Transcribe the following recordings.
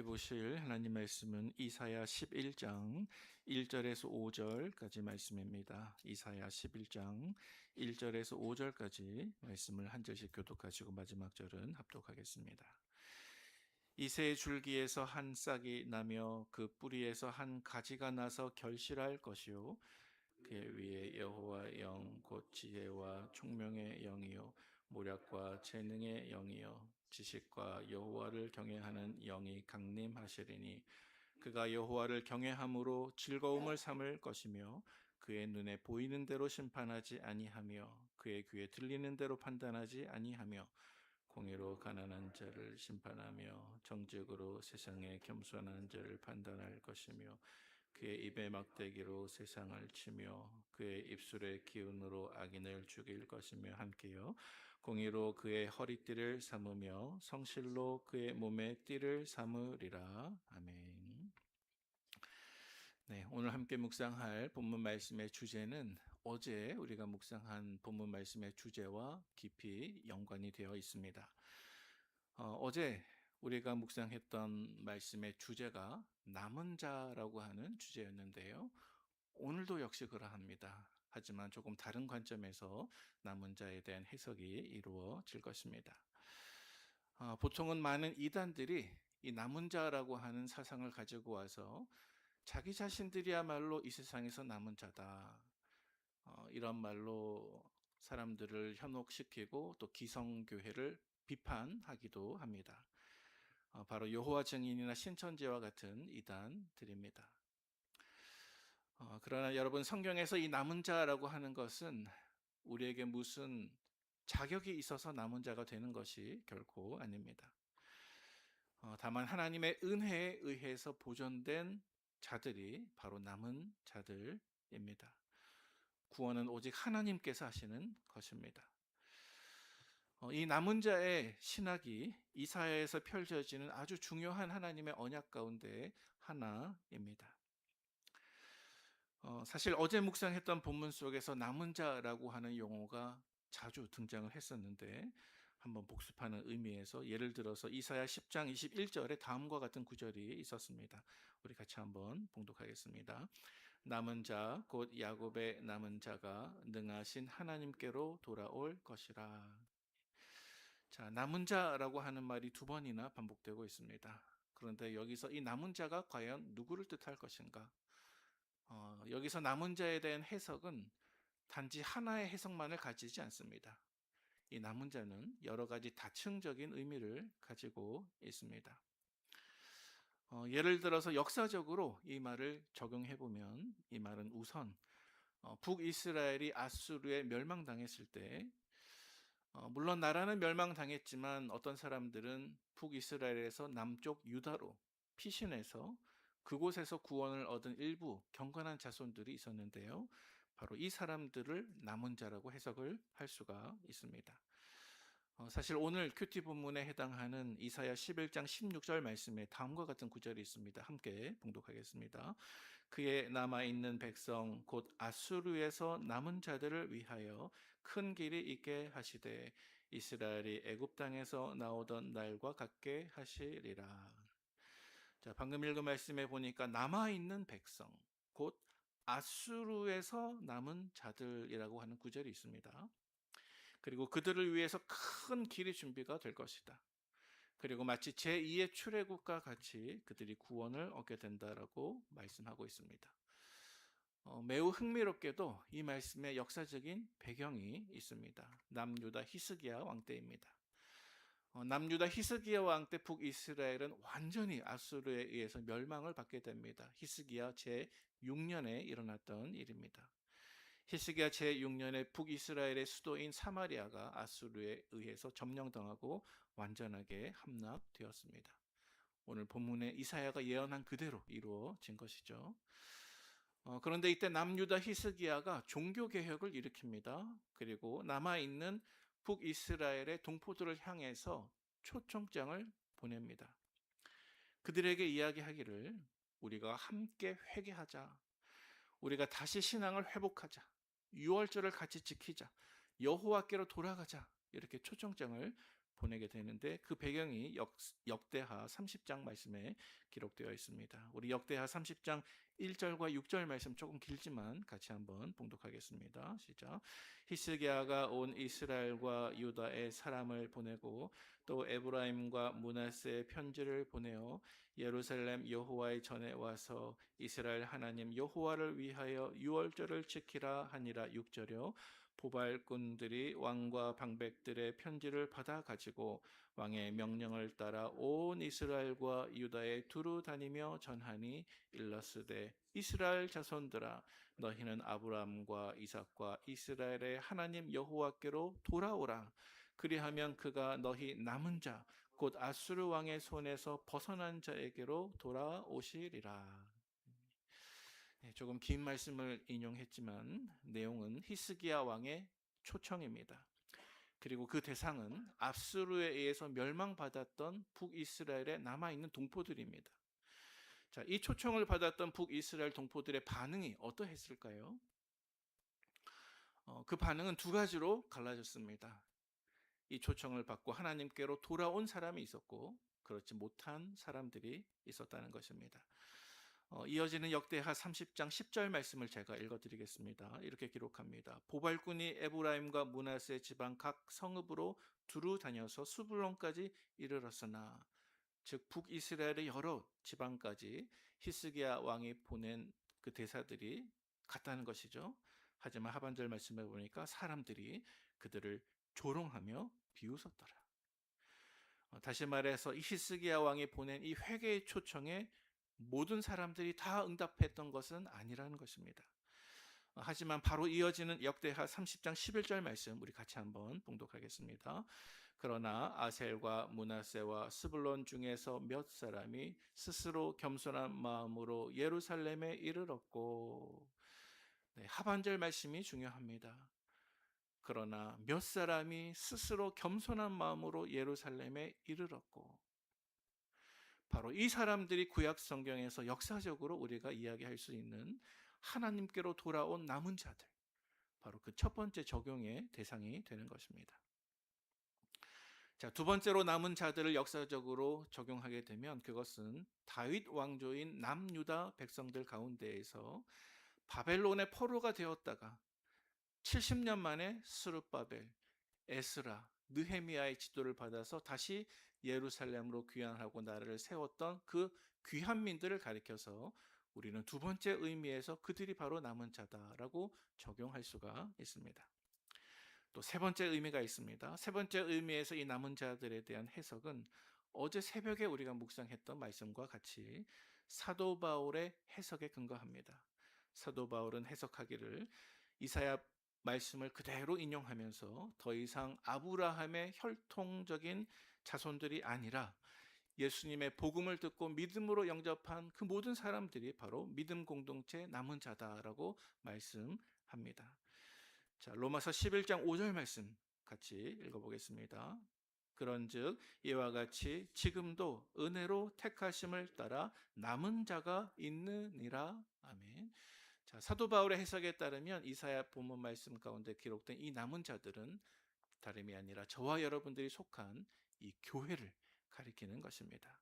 함께 보실 하나님 말씀은 이사야 11장 1절에서 5절까지 말씀입니다. 이사야 11장 1절에서 5절까지 말씀을 한 절씩 교독하시고 마지막 절은 합독하겠습니다. 이새의 줄기에서 한 싹이 나며 그 뿌리에서 한 가지가 나서 결실할 것이요 그 위에 여호와 영 곧 지혜와 총명의 영이요 모략과 재능의 영이요 지식과 여호와를 경외하는 영이 강림하시리니 그가 여호와를 경외함으로 즐거움을 삼을 것이며 그의 눈에 보이는 대로 심판하지 아니하며 그의 귀에 들리는 대로 판단하지 아니하며 공의로 가난한 자를 심판하며 정직으로 세상에 겸손한 자를 판단할 것이며 그의 입의 막대기로 세상을 치며 그의 입술의 기운으로 악인을 죽일 것이며 함께요 공의로 그의 허리띠를 삼으며 성실로 그의 몸에 띠를 삼으리라. 아멘. 네, 오늘 함께 묵상할 본문 말씀의 주제는 어제 우리가 묵상한 본문 말씀의 주제와 깊이 연관이 되어 있습니다. 어제 우리가 묵상했던 말씀의 주제가 남은 자라고 하는 주제였는데요. 오늘도 역시 그러합니다. 하지만 조금 다른 관점에서 남은 자에 대한 해석이 이루어질 것입니다. 보통은 많은 이단들이 이 남은 자라고 하는 사상을 가지고 와서 자기 자신들이야말로 이 세상에서 남은 자다. 이런 말로 사람들을 현혹시키고 또 기성교회를 비판하기도 합니다. 바로 여호와 증인이나 신천지와 같은 이단들입니다. 그러나 여러분 성경에서 이 남은 자라고 하는 것은 우리에게 무슨 자격이 있어서 남은 자가 되는 것이 결코 아닙니다. 다만 하나님의 은혜에 의해서 보존된 자들이 바로 남은 자들입니다. 구원은 오직 하나님께서 하시는 것입니다. 이 남은 자의 신학이 이사야에서 펼쳐지는 아주 중요한 하나님의 언약 가운데 하나입니다. 사실 어제 묵상했던 본문 속에서 남은 자라고 하는 용어가 자주 등장을 했었는데 한번 복습하는 의미에서 예를 들어서 이사야 10장 21절에 다음과 같은 구절이 있었습니다. 우리 같이 한번 봉독하겠습니다. 남은 자 곧 야곱의 남은 자가 능하신 하나님께로 돌아올 것이라. 자, 남은 자라고 하는 말이 두 번이나 반복되고 있습니다. 그런데 여기서 이 남은 자가 과연 누구를 뜻할 것인가? 여기서 남은 자에 대한 해석은 단지 하나의 해석만을 가지지 않습니다. 이 남은 자는 여러 가지 다층적인 의미를 가지고 있습니다. 예를 들어서 역사적으로 이 말을 적용해 보면 이 말은 우선 북이스라엘이 아수르에 멸망당했을 때 물론 나라는 멸망당했지만 어떤 사람들은 북이스라엘에서 남쪽 유다로 피신해서 그곳에서 구원을 얻은 일부 경건한 자손들이 있었는데요. 바로 이 사람들을 남은 자라고 해석을 할 수가 있습니다. 사실 오늘 큐티 본문에 해당하는 이사야 11장 16절 말씀에 다음과 같은 구절이 있습니다. 함께 봉독하겠습니다. 그의 남아있는 백성 곧 아수르에서 남은 자들을 위하여 큰 길이 있게 하시되 이스라엘이 애굽 땅에서 나오던 날과 같게 하시리라. 자, 방금 읽은 말씀에 보니까 남아있는 백성 곧 아수르에서 남은 자들이라고 하는 구절이 있습니다. 그리고 그들을 위해서 큰 길이 준비가 될 것이다. 그리고 마치 제2의 출애굽과 같이 그들이 구원을 얻게 된다라고 말씀하고 있습니다. 매우 흥미롭게도 이 말씀에 역사적인 배경이 있습니다. 남유다 히스기야 왕 때입니다. 남유다 히스기야 왕 때 북이스라엘은 완전히 아수르에 의해서 멸망을 받게 됩니다. 히스기야 제6년에 일어났던 일입니다. 히스기야 제6년에 북이스라엘의 수도인 사마리아가 아수르에 의해서 점령당하고 완전하게 함락되었습니다. 오늘 본문에 이사야가 예언한 그대로 이루어진 것이죠. 그런데 이때 남유다 히스기야가 종교개혁을 일으킵니다. 그리고 남아있는 북이스라엘의 동포들을 향해서 초청장을 보냅니다. 그들에게 이야기하기를 우리가 함께 회개하자. 우리가 다시 신앙을 회복하자. 유월절을 같이 지키자. 여호와께로 돌아가자. 이렇게 초청장을 보내게 되는데 그 배경이 역대하 30장 말씀에 기록되어 있습니다. 우리 역대하 30장 1절과 6절 말씀 조금 길지만 같이 한번 봉독하겠습니다. 시작. 히스기야가 온 이스라엘과 유다의 사람을 보내고 또 에브라임과 므낫세의 편지를 보내어 예루살렘 여호와의 전에 와서 이스라엘 하나님 여호와를 위하여 유월절을 지키라 하니라. 6절요. 보발꾼들이 왕과 방백들의 편지를 받아 가지고 왕의 명령을 따라 온 이스라엘과 유다에 두루 다니며 전하니 일러스되 이스라엘 자손들아 너희는 아브라함과 이삭과 이스라엘의 하나님 여호와께로 돌아오라. 그리하면 그가 너희 남은 자 곧 아수르 왕의 손에서 벗어난 자에게로 돌아오시리라. 조금 긴 말씀을 인용했지만 내용은 히스기야 왕의 초청입니다. 그리고 그 대상은 압수르에 의해서 멸망받았던 북이스라엘에 남아있는 동포들입니다. 자, 이 초청을 받았던 북이스라엘 동포들의 반응이 어떠했을까요? 그 반응은 두 가지로 갈라졌습니다. 이 초청을 받고 하나님께로 돌아온 사람이 있었고 그렇지 못한 사람들이 있었다는 것입니다. 이어지는 역대하 30장 10절 말씀을 제가 읽어드리겠습니다. 이렇게 기록합니다. 보발꾼이 에브라임과 므낫세 지방 각 성읍으로 두루 다녀서 수블론까지 이르렀으나 즉 북이스라엘의 여러 지방까지 히스기야 왕이 보낸 그 대사들이 갔다는 것이죠. 하지만 하반절 말씀해 보니까 사람들이 그들을 조롱하며 비웃었더라. 다시 말해서 이 히스기야 왕이 보낸 이 회개의 초청에 모든 사람들이 다 응답했던 것은 아니라는 것입니다. 하지만 바로 이어지는 역대하 30장 11절 말씀 우리 같이 한번 봉독하겠습니다. 그러나 아셀과 므낫세와 스불론 중에서 몇 사람이 스스로 겸손한 마음으로 예루살렘에 이르렀고, 네, 하반절 말씀이 중요합니다. 그러나 몇 사람이 스스로 겸손한 마음으로 예루살렘에 이르렀고, 바로 이 사람들이 구약 성경에서 역사적으로 우리가 이야기할 수 있는 하나님께로 돌아온 남은 자들, 바로 그 첫 번째 적용의 대상이 되는 것입니다. 자, 두 번째로 남은 자들을 역사적으로 적용하게 되면 그것은 다윗 왕조인 남유다 백성들 가운데에서 바벨론의 포로가 되었다가 70년 만에 스룹바벨, 에스라, 느헤미야의 지도를 받아서 다시 예루살렘으로 귀환하고 나라를 세웠던 그 귀환민들을 가리켜서 우리는 두 번째 의미에서 그들이 바로 남은 자다라고 적용할 수가 있습니다. 또 세 번째 의미가 있습니다. 세 번째 의미에서 이 남은 자들에 대한 해석은 어제 새벽에 우리가 묵상했던 말씀과 같이 사도 바울의 해석에 근거합니다. 사도 바울은 해석하기를 이사야 말씀을 그대로 인용하면서 더 이상 아브라함의 혈통적인 자손들이 아니라 예수님의 복음을 듣고 믿음으로 영접한 그 모든 사람들이 바로 믿음 공동체 남은 자다라고 말씀합니다. 자, 로마서 11장 5절 말씀 같이 읽어보겠습니다. 그런즉 이와 같이 지금도 은혜로 택하심을 따라 남은 자가 있느니라. 아멘. 자, 사도 바울의 해석에 따르면 이사야 본문 말씀 가운데 기록된 이 남은 자들은 다름이 아니라 저와 여러분들이 속한 이 교회를 가리키는 것입니다.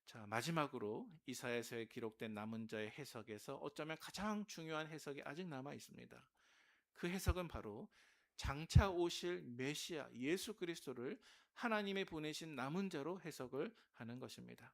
자, 마지막으로 이사야서에 기록된 남은 자의 해석에서 어쩌면 가장 중요한 해석이 아직 남아 있습니다. 그 해석은 바로 장차 오실 메시아 예수 그리스도를 하나님이 보내신 남은 자로 해석을 하는 것입니다.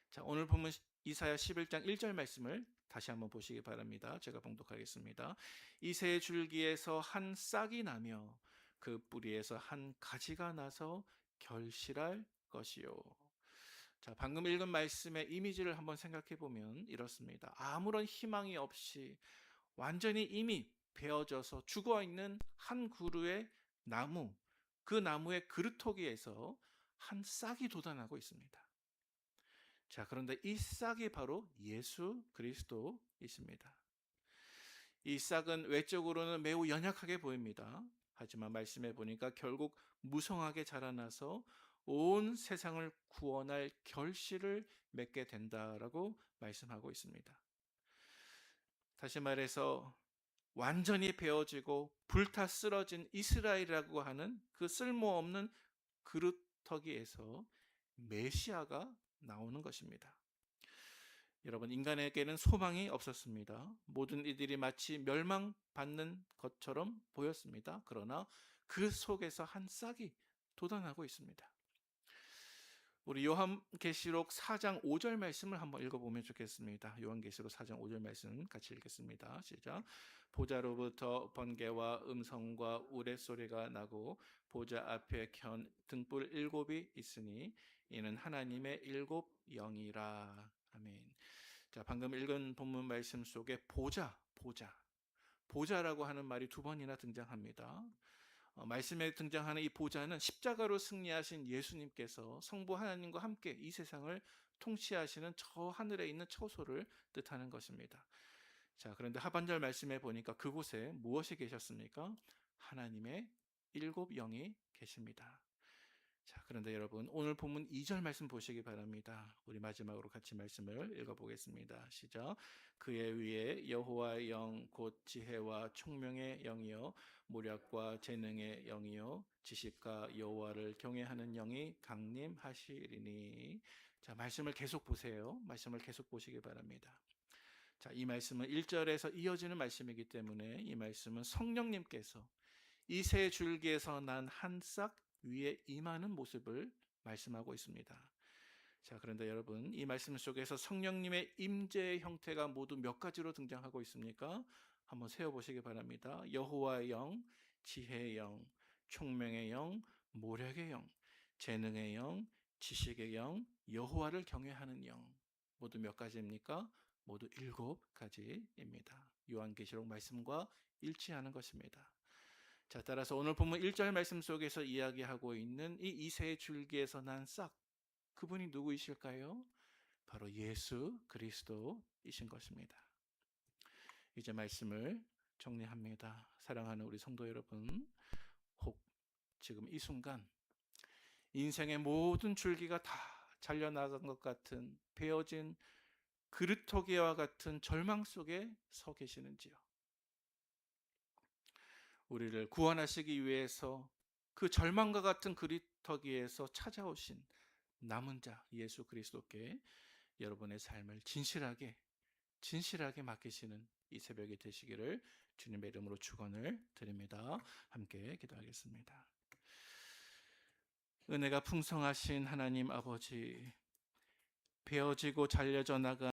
자, 오늘 보면 이사야 11장 1절 말씀을 다시 한번 보시기 바랍니다. 제가 봉독하겠습니다. 이새 줄기에서 한 싹이 나며 그 뿌리에서 한 가지가 나서 결실할 것이요. 자, 방금 읽은 말씀의 이미지를 한번 생각해 보면 이렇습니다. 아무런 희망이 없이 완전히 이미 베어져서 죽어 있는 한 그루의 나무, 그 나무의 그루터기에서 한 싹이 돋아나고 있습니다. 자, 그런데 이 싹이 바로 예수 그리스도이십니다. 이 싹은 외적으로는 매우 연약하게 보입니다. 하지만 말씀해 보니까 결국 무성하게 자라나서 온 세상을 구원할 결실을 맺게 된다라고 말씀하고 있습니다. 다시 말해서 완전히 베어지고 불타 쓰러진 이스라엘이라고 하는 그 쓸모없는 그루터기에서 메시아가 나오는 것입니다. 여러분, 인간에게는 소망이 없었습니다. 모든 이들이 마치 멸망받는 것처럼 보였습니다. 그러나 그 속에서 한 싹이 돋아나고 있습니다. 우리 요한계시록 4장 5절 말씀을 한번 읽어보면 좋겠습니다. 요한계시록 4장 5절 말씀 같이 읽겠습니다. 시작. 보좌로부터 번개와 음성과 우레소리가 나고 보좌 앞에 켠 등불 7이 있으니 이는 하나님의 7 영이라. 아멘. 자, 방금 읽은 본문 말씀 속에 보좌라고 하는 말이 2번이나 등장합니다. 말씀에 등장하는 이 보좌는 십자가로 승리하신 예수님께서 성부 하나님과 함께 이 세상을 통치하시는 저 하늘에 있는 처소를 뜻하는 것입니다. 자, 그런데 하반절 말씀에 보니까 그곳에 무엇이 계셨습니까? 하나님의 7 영이 계십니다. 자, 그런데 여러분, 오늘 본문 2절 말씀 보시기 바랍니다. 우리 마지막으로 같이 말씀을 읽어보겠습니다. 시작. 그의 위에 여호와의 영 곧 지혜와 총명의 영이요 모략과 재능의 영이요 지식과 여호와를 경외하는 영이 강림하시리니. 자, 말씀을 계속 보세요. 말씀을 계속 보시기 바랍니다. 자, 이 말씀은 1절에서 이어지는 말씀이기 때문에 이 말씀은 성령님께서 이 세 줄기에서 난 한 싹 위에 임하는 모습을 말씀하고 있습니다. 자, 그런데 여러분, 이 말씀 속에서 성령님의 임재의 형태가 모두 몇 가지로 등장하고 있습니까? 한번 세어보시기 바랍니다. 여호와의 영, 지혜의 영, 총명의 영, 모략의 영, 재능의 영, 지식의 영, 여호와를 경외하는 영. 모두 몇 가지입니까? 모두 7가지입니다. 요한계시록 말씀과 일치하는 것입니다. 자, 따라서 오늘 본문 1절 말씀 속에서 이야기하고 있는 이 이세의 줄기에서 난 싹, 그분이 누구이실까요? 바로 예수 그리스도이신 것입니다. 이제 말씀을 정리합니다. 사랑하는 우리 성도 여러분, 혹 지금 이 순간 인생의 모든 줄기가 다 잘려나간 것 같은 베어진 그루터기와 같은 절망 속에 서 계시는지요? 우리를 구원하시기 위해서 그 절망과 같은 그루터기에서 찾아오신 남은 자 예수 그리스도께 여러분의 삶을 진실하게 맡기시는 이 새벽이 되시기를 주님의 이름으로 축원을 드립니다. 함께 기도하겠습니다. 은혜가 풍성하신 하나님 아버지, 베어지고 잘려져 나간